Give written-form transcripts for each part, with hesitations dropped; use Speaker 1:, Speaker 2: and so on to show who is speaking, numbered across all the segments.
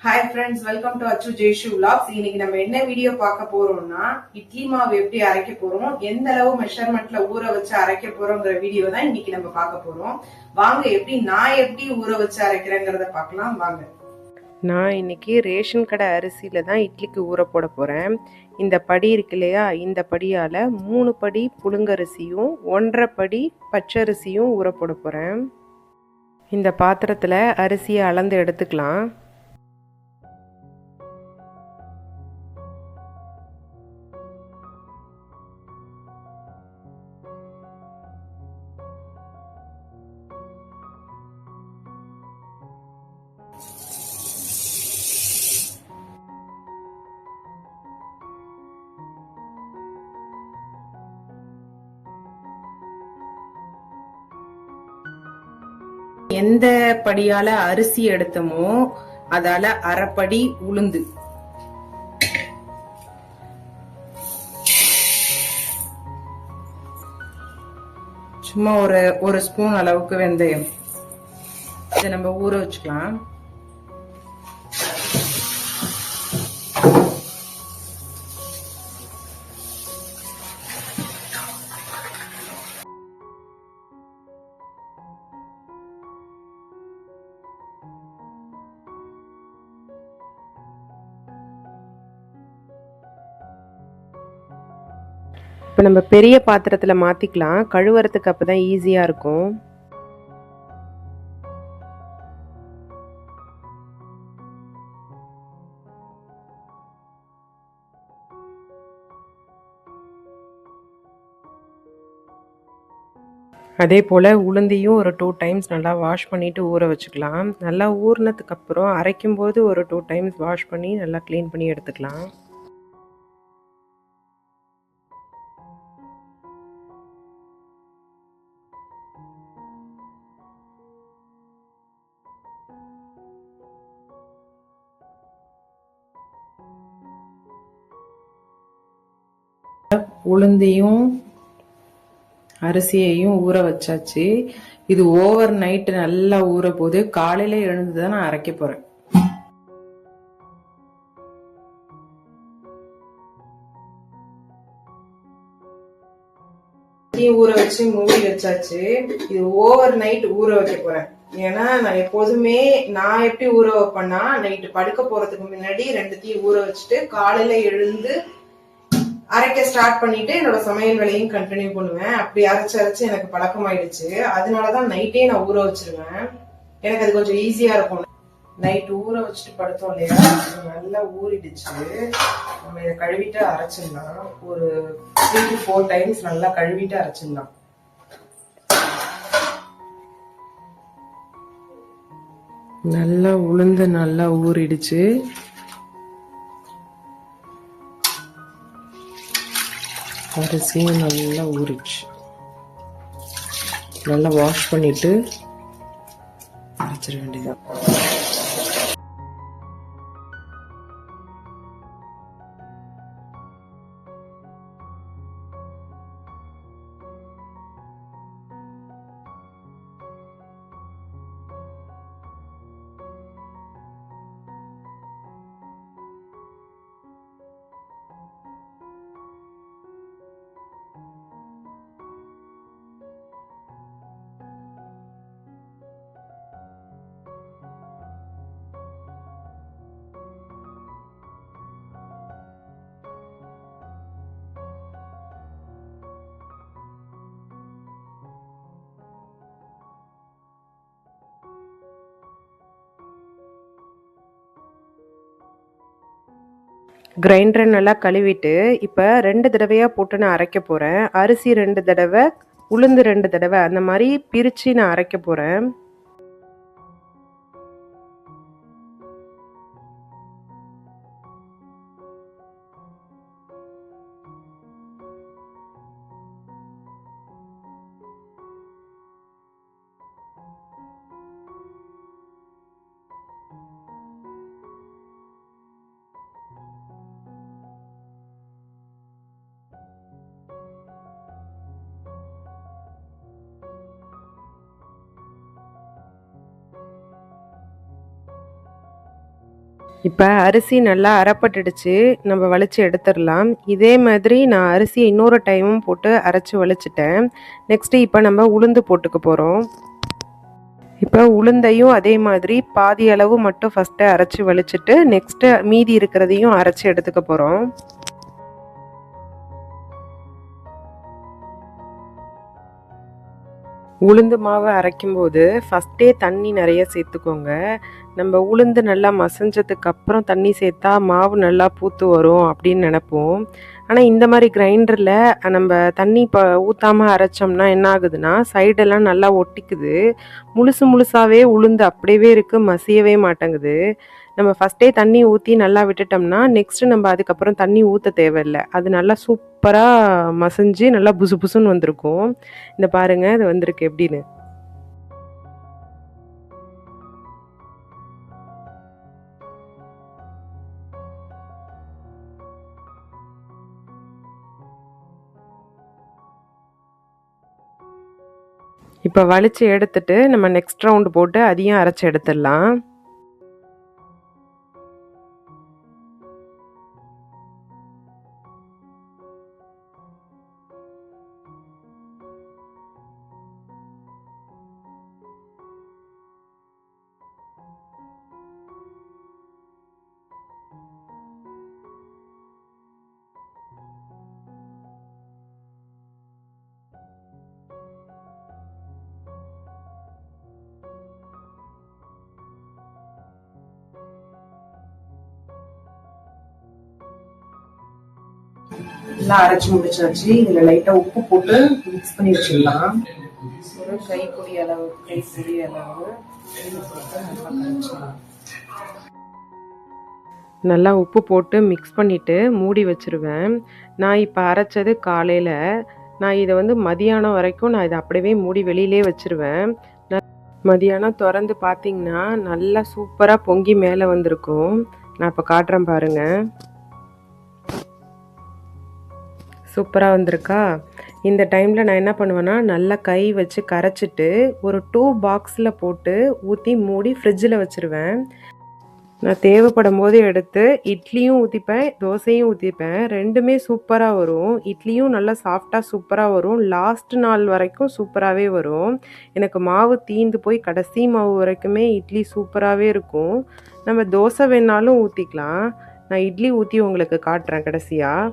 Speaker 1: Hi friends, welcome to அச்சு Jaishu vlogs. இன்னைக்கு நம்ம என்ன வீடியோ பார்க்க போறோம்னா, இட்லி மாவு எப்படி அரைக்க போறோம், எந்த அளவு மெஷர்மெண்ட்ல ஊற வச்சு அரைக்க போறோம்ங்கிற வீடியோ தான் இன்னைக்கு நம்ம பார்க்க போறோம். வாங்க நான் எப்படி ஊற வச்சு அரைக்கிறேங்கிறத பார்க்கலாம் வாங்க.
Speaker 2: நான் இன்னைக்கு ரேஷன் கடை அரிசியில தான் இட்லிக்கு ஊற போட போறேன். இந்த படி இருக்கு இல்லையா, இந்த படியால 3 படி புழுங்கரிசியும் 1.5 படி பச்சரிசியும் ஊற போட போறேன். இந்த பாத்திரத்துல அரிசியை அளந்து எடுத்துக்கலாம்.
Speaker 1: எந்த படியால அரிசி எடுத்தோமோ அதால அரைப்படி உளுந்து, சும்மா ஒரு ஸ்பூன் அளவுக்கு வெந்தயம், இதை நம்ம ஊற வச்சுக்கலாம்.
Speaker 2: இப்போ நம்ம பெரிய பாத்திரத்தில் மாற்றிக்கலாம். கழுவுறதுக்கு அப்போ தான் ஈஸியாக இருக்கும். அதே போல் உளுந்தையும் ஒரு 2 டைம்ஸ் நல்லா வாஷ் பண்ணிவிட்டு ஊற வச்சுக்கலாம். நல்லா ஊறினதுக்கப்புறம் அரைக்கும்போது ஒரு 2 டைம்ஸ் வாஷ் பண்ணி நல்லா க்ளீன் பண்ணி எடுத்துக்கலாம்.
Speaker 1: உளுந்தையும் அரிசியையும் ஊற வச்சாச்சு. இது ஓவர் நைட் நல்லா ஊற போது, காலையில எழுந்துதான் நான் அரைக்க போறேன். ஊற வச்சு மூடி வச்சாச்சு. இது ஓவர் நைட் ஊற வைக்க போறேன். ஏன்னா நான் எப்போதுமே எப்படி ஊற வைப்பேன்னா, நைட்டு படுக்க போறதுக்கு முன்னாடி 2த்தையும் ஊற வச்சுட்டு காலையில எழுந்து அரைக்க ஸ்டார்ட் பண்ணிட்டு என்னோட சமையல் வேலையும் கண்டினியூ பண்ணுவேன். அப்படி அரைச்சு எனக்கு பழக்கமாயிடுச்சு. அதனாலதான் நைட்டே நான் ஊற வச்சிருவேன். எனக்கு அது கொஞ்சம் ஈஸியா இருக்கும். நைட் ஊற வச்சுட்டு படுத்தோம் இல்லையா, நல்லா ஊறிடுச்சு. நம்ம இதை கழுவிட்டு அரைச்சிடலாம். ஒரு 3 to 4 டைம்ஸ் நல்லா கழுவிட்டு அரைச்சிடலாம். நல்லா உளுந்து நல்லா ஊறிடுச்சு. அரிசியும் நல்லா ஊறிச்சு. நல்லா வாஷ் பண்ணிட்டு அரைச்சிட வேண்டியதான்.
Speaker 2: கிரைண்டரை நல்லா கழுவிட்டு இப்போ 2 தடவையாக போட்டு நான் அரைக்க போகிறேன். அரிசி 2 தடவை, உளுந்து 2 தடவை, அந்த மாதிரி பிரித்து நான் அரைக்க போகிறேன். இப்போ அரிசி நல்லா அரைப்பட்டுடுச்சு, நம்ம வலிச்சு எடுத்துடலாம். இதே மாதிரி நான் அரிசியை இன்னொரு டைமும் போட்டு அரைச்சி வலிச்சிட்டேன். நெக்ஸ்ட்டு இப்போ நம்ம உளுந்து போட்டுக்க போகிறோம். இப்போ உளுந்தையும் அதே மாதிரி பாதி அளவு மட்டும் ஃபஸ்ட்டு அரைச்சி வலிச்சிட்டு நெக்ஸ்ட்டு மீதி இருக்கிறதையும் அரைச்சி எடுத்துக்க போகிறோம். உளுந்து மாவு அரைக்கும்போது ஃபஸ்ட்டே தண்ணி நிறைய சேர்த்துக்கோங்க. நம்ம உளுந்து நல்லா மசிஞ்சதுக்கு அப்புறம் தண்ணி சேர்த்தா மாவு நல்லா பூத்து வரும் அப்படின்னு நினைப்போம். ஆனால் இந்த மாதிரி கிரைண்டரில் நம்ம தண்ணி ஊற்றாமல் அரைச்சோம்னா என்ன ஆகுதுன்னா சைடெல்லாம் நல்லா ஒட்டிக்குது. முழுசாகவே உளுந்து அப்படியே இருக்குது, மசியவே மாட்டேங்குது. நம்ம ஃபஸ்ட்டே தண்ணி ஊற்றி நல்லா விட்டுட்டோம்னா நெக்ஸ்ட்டு நம்ம அதுக்கப்புறம் தண்ணி ஊற்ற தேவையில்லை. அது நல்லா சூப்பராக மசிஞ்சு நல்லா புசு புசுன்னு வந்திருக்கும். இந்த பாருங்கள் இது வந்திருக்கு எப்படின்னு. இப்போ வலிச்சு எடுத்துட்டு நம்ம நெக்ஸ்ட் ரவுண்டு போட்டு அதையும் அரைச்சி எடுத்துடலாம்.
Speaker 1: எல்லாம் அரைச்சி முடிச்சாச்சு. இதுல லைட்டா உப்பு போட்டு மிக்ஸ் பண்ணி வச்சிடலாம். ஒரு கைப்பிடி அளவு
Speaker 2: நல்லா உப்பு போட்டு மிக்ஸ் பண்ணிவிட்டு மூடி வச்சுருவேன். நான் இப்போ அரைச்சது காலையில். நான் இதை மதியானம் வரைக்கும் நான் இதை அப்படியே மூடி வெளியிலே வச்சுருவேன். மதியானம் திறந்து பார்த்திங்கன்னா நல்லா சூப்பராக பொங்கி மேலே வந்திருக்கும். நான் இப்போ காட்டுறேன் பாருங்கள். சூப்பராக வந்திருக்கா? இந்த டைமில் நான் என்ன பண்ணுவேன்னா நல்லா கை வச்சு கரைச்சிட்டு ஒரு 2 பாக்ஸில் போட்டு ஊற்றி மூடி ஃப்ரிட்ஜில் வச்சுருவேன். நான் தேவைப்படும் போது எடுத்து இட்லியும் ஊற்றிப்பேன், தோசையும் ஊற்றிப்பேன். ரெண்டுமே சூப்பராக வரும். இட்லியும் நல்லா சாஃப்டாக சூப்பராக வரும். லாஸ்ட் நாள் வரைக்கும் சூப்பராகவே வரும். எனக்கு மாவு தீந்து போய் கடைசி மாவு வரைக்குமே இட்லி சூப்பராகவே இருக்கும். நம்ம தோசை வேணாலும் ஊற்றிக்கலாம். நான் இட்லி ஊற்றி உங்களுக்கு காட்டுறேன் கடைசியாக.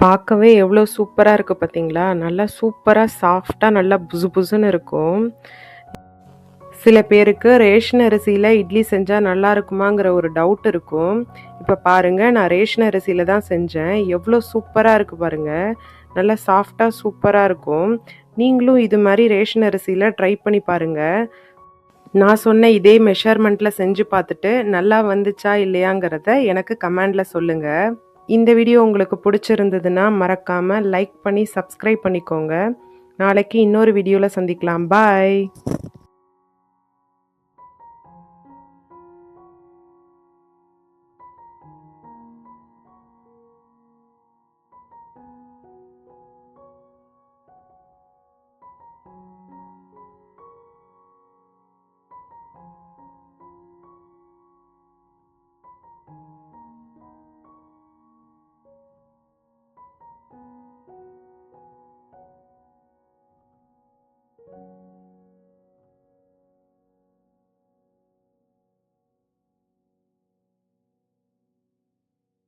Speaker 2: பார்க்கவே எவ்வளோ சூப்பராக இருக்குது பார்த்தீங்களா? நல்லா சூப்பராக சாஃப்டாக நல்லா புசு புசுன்னு இருக்கும். சில பேருக்கு ரேஷன் அரிசியில் இட்லி செஞ்சால் நல்லா இருக்குமாங்கிற ஒரு டவுட் இருக்கும். இப்போ பாருங்கள், நான் ரேஷன் அரிசியில் தான் செஞ்சேன். எவ்வளோ சூப்பராக இருக்குது பாருங்கள். நல்லா சாஃப்டாக சூப்பராக இருக்கும். நீங்களும் இது மாதிரி ரேஷன் அரிசியில் ட்ரை பண்ணி பாருங்கள். நான் சொன்ன இதே மெஷர்மெண்ட்டில் செஞ்சு பார்த்துட்டு நல்லா வந்துச்சா இல்லையாங்கிறத எனக்கு கமெண்டில் சொல்லுங்கள். இந்த வீடியோ உங்களுக்கு பிடிச்சிருந்ததுன்னா மறக்காமல் லைக் பண்ணி சப்ஸ்கிரைப் பண்ணிக்கோங்க. நாளைக்கு இன்னொரு வீடியோவில் சந்திக்கலாம். பாய்.